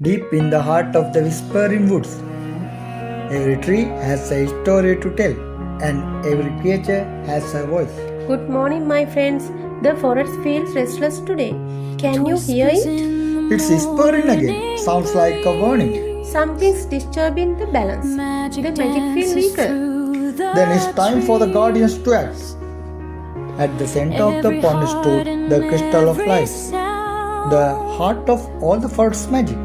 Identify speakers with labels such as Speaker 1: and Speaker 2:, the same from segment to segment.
Speaker 1: Deep in the heart of the whispering woods, every tree has a story to tell, and every creature has a voice.
Speaker 2: Good morning, my friends. The forest feels restless today. Can you hear it?
Speaker 1: It's whispering again, sounds like a warning.
Speaker 2: Something's disturbing the balance. The magic feels weaker.
Speaker 1: Then it's time for the guardians to act. At the center of the pond stood the crystal of life, the heart of all the forest's magic.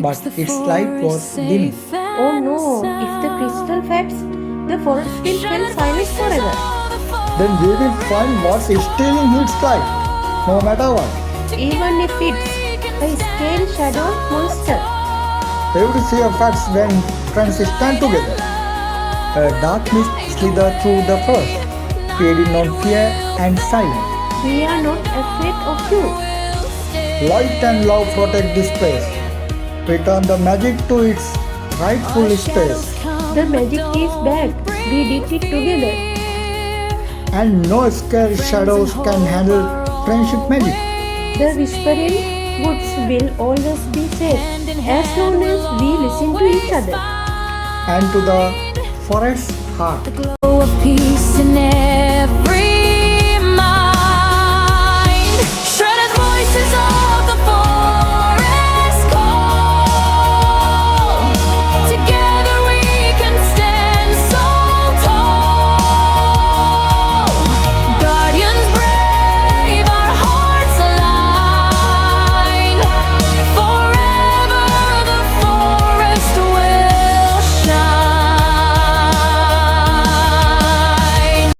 Speaker 1: But its light was dimming.
Speaker 2: Oh no, if the crystal fades, the forest will fall silent forever.
Speaker 1: Then we will find what's stealing its light, no matter what.
Speaker 2: Even if it's a scale shadow monster.
Speaker 1: Every fear fades when friends stand together. A dark mist slithered through the forest, feeding on fear and silence.
Speaker 2: We are not afraid of you.
Speaker 1: Light and love protect this place. Return the magic to its rightful space.
Speaker 2: The magic is back. We did it together.
Speaker 1: And no scary shadows can handle friendship magic.
Speaker 2: The whispering woods will always be safe as long as we listen to each other.
Speaker 1: And to the forest's heart.
Speaker 3: The glow of peace in air.